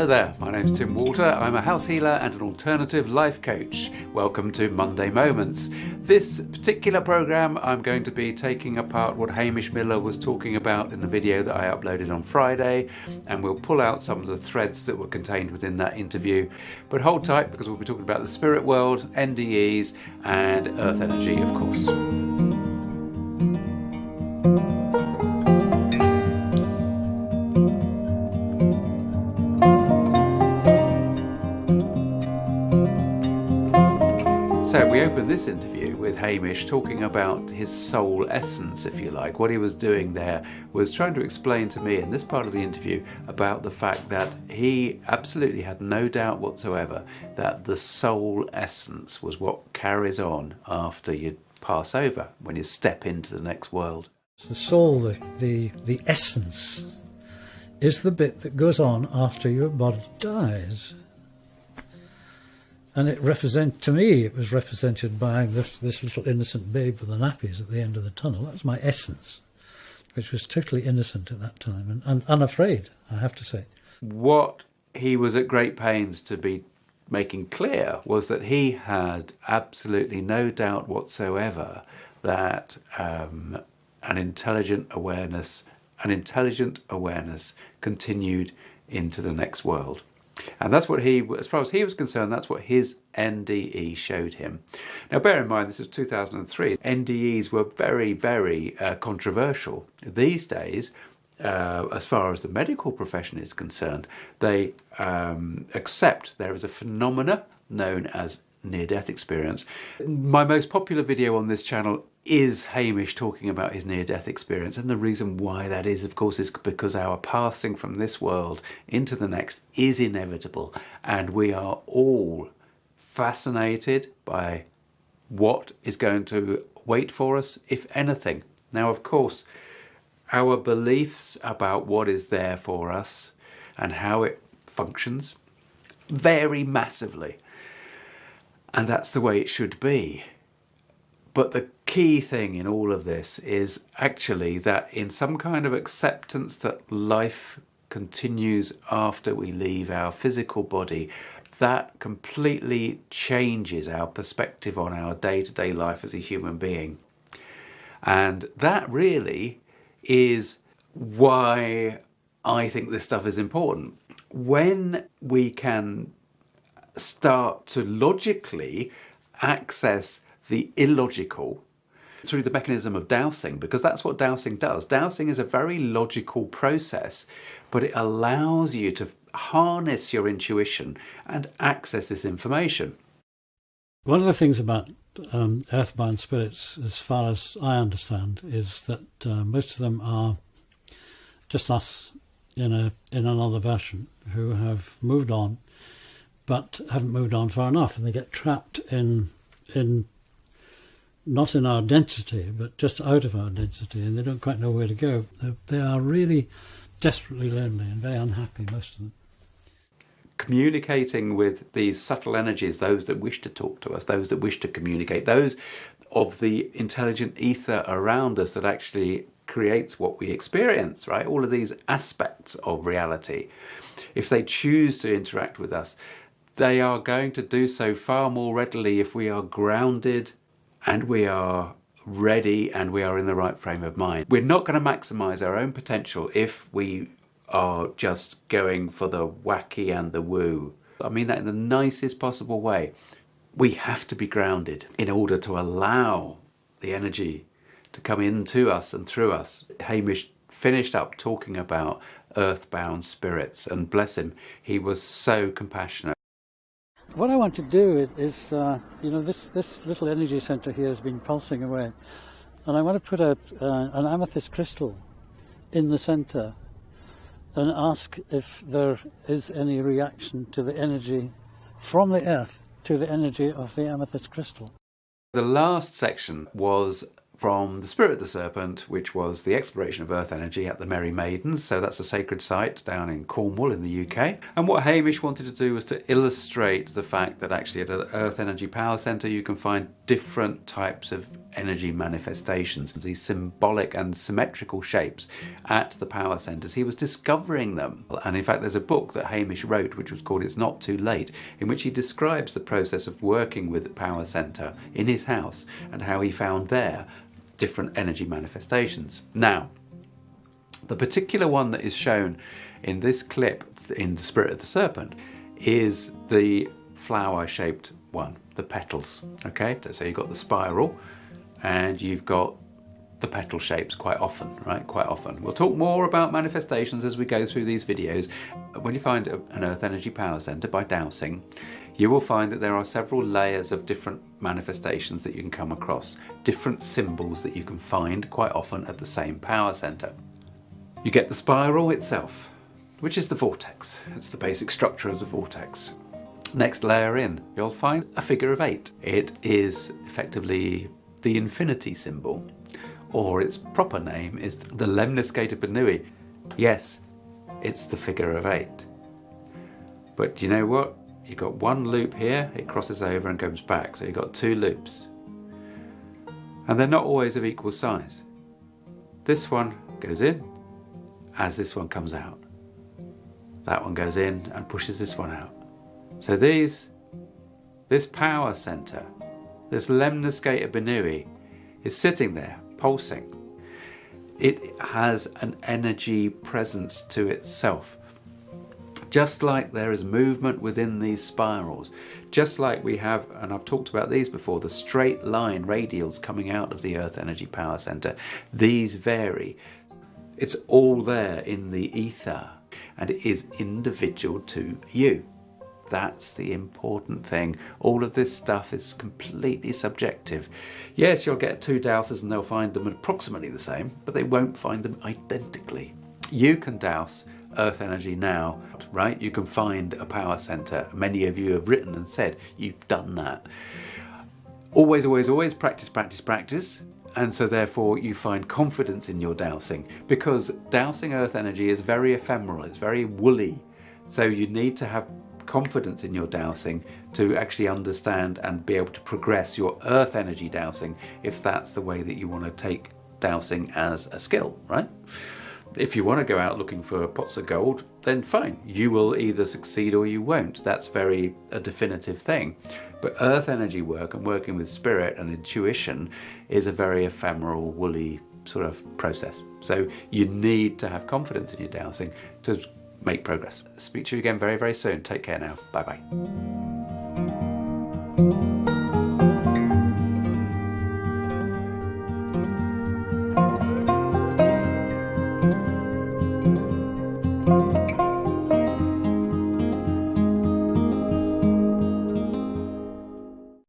there, my name's Tim Walter. I'm a house healer and an alternative life coach. Welcome to Monday Moments. This particular program I'm going to be taking apart what Hamish Miller was talking about in the video that I uploaded on Friday, and we'll pull out some of the threads that were contained within that interview. But hold tight, because we'll be talking about the spirit world, NDEs and earth energy, of course. So we opened this interview with Hamish talking about his soul essence, if you like. What he was doing there was trying to explain to me in this part of the interview about the fact that he absolutely had no doubt whatsoever that the soul essence was what carries on after you pass over, when you step into the next world. The soul, the essence, is the bit that goes on after your body dies. And it was represented by this little innocent babe with the nappies at the end of the tunnel. That was my essence, which was totally innocent at that time and unafraid, I have to say. What he was at great pains to be making clear was that he had absolutely no doubt whatsoever that an intelligent awareness continued into the next world. And that's what as far as he was concerned, that's what his NDE showed him. Now, bear in mind, this was 2003. NDEs were very, very controversial. These days, as far as the medical profession is concerned, they accept there is a phenomena known as near-death experience. My most popular video on this channel is Hamish talking about his near-death experience, and the reason why that is, of course, is because our passing from this world into the next is inevitable, and we are all fascinated by what is going to wait for us, if anything. Now, of course, our beliefs about what is there for us and how it functions vary massively, and that's the way it should be. But the key thing in all of this is actually that in some kind of acceptance that life continues after we leave our physical body, that completely changes our perspective on our day-to-day life as a human being. And that really is why I think this stuff is important. When we can start to logically access the illogical through the mechanism of dowsing, because that's what dowsing does. Dowsing is a very logical process, but it allows you to harness your intuition and access this information. One of the things about earthbound spirits, as far as I understand, is that most of them are just us in another version who have moved on, but haven't moved on far enough, and they get trapped in not in our density, but just out of our density, and they don't quite know where to go. They are really desperately lonely and very unhappy, most of them. Communicating with these subtle energies, those that wish to talk to us, those that wish to communicate, those of the intelligent ether around us that actually creates what we experience, right? All of these aspects of reality. If they choose to interact with us, they are going to do so far more readily if we are grounded and we are ready and we are in the right frame of mind. We're not going to maximize our own potential if we are just going for the wacky and the woo. I mean that in the nicest possible way. We have to be grounded in order to allow the energy to come into us and through us. Hamish finished up talking about earthbound spirits, and bless him, he was so compassionate. What I want to do is, this little energy centre here has been pulsing away, and I want to put an amethyst crystal in the centre and ask if there is any reaction to the energy from the earth to the energy of the amethyst crystal. The last section was from the Spirit of the Serpent, which was the exploration of earth energy at the Merry Maidens. So that's a sacred site down in Cornwall in the UK. And what Hamish wanted to do was to illustrate the fact that actually at an earth energy power centre you can find different types of energy manifestations, these symbolic and symmetrical shapes at the power centres. He was discovering them. And in fact, there's a book that Hamish wrote, which was called It's Not Too Late, in which he describes the process of working with the power centre in his house and how he found there different energy manifestations. Now, the particular one that is shown in this clip in the Spirit of the Serpent is the flower-shaped one, the petals. Okay, so you've got the spiral and you've got the petal shapes quite often, right? Quite often. We'll talk more about manifestations as we go through these videos. When you find an earth energy power center by dowsing, you will find that there are several layers of different manifestations that you can come across, different symbols that you can find quite often at the same power center. You get the spiral itself, which is the vortex. It's the basic structure of the vortex. Next layer in, you'll find a figure of 8. It is effectively the infinity symbol, or its proper name is the lemniscate of Benui. Yes, it's the figure of 8. But you know what? You've got one loop here, it crosses over and comes back, so you've got 2 loops. And they're not always of equal size. This one goes in as this one comes out. That one goes in and pushes this one out. So this power center, this lemniscate of Benui, is sitting there, pulsing. It has an energy presence to itself. Just like there is movement within these spirals, just like we have, and I've talked about these before, the straight line radials coming out of the Earth Energy Power Center, these vary. It's all there in the ether, and it is individual to you. That's the important thing. All of this stuff is completely subjective. Yes, you'll get 2 dowsers and they'll find them approximately the same, but they won't find them identically. You can dowse earth energy now, right? You can find a power center. Many of you have written and said you've done that. Always, always, always practice, practice, practice. And so therefore you find confidence in your dowsing, because dowsing earth energy is very ephemeral. It's very woolly. So you need to have confidence in your dowsing to actually understand and be able to progress your earth energy dowsing, if that's the way that you want to take dowsing as a skill, right? If you want to go out looking for pots of gold, then fine, you will either succeed or you won't. That's very a definitive thing. But earth energy work and working with spirit and intuition is a very ephemeral, woolly sort of process. So you need to have confidence in your dowsing to make progress. Speak to you again very, very soon. Take care now. Bye-bye.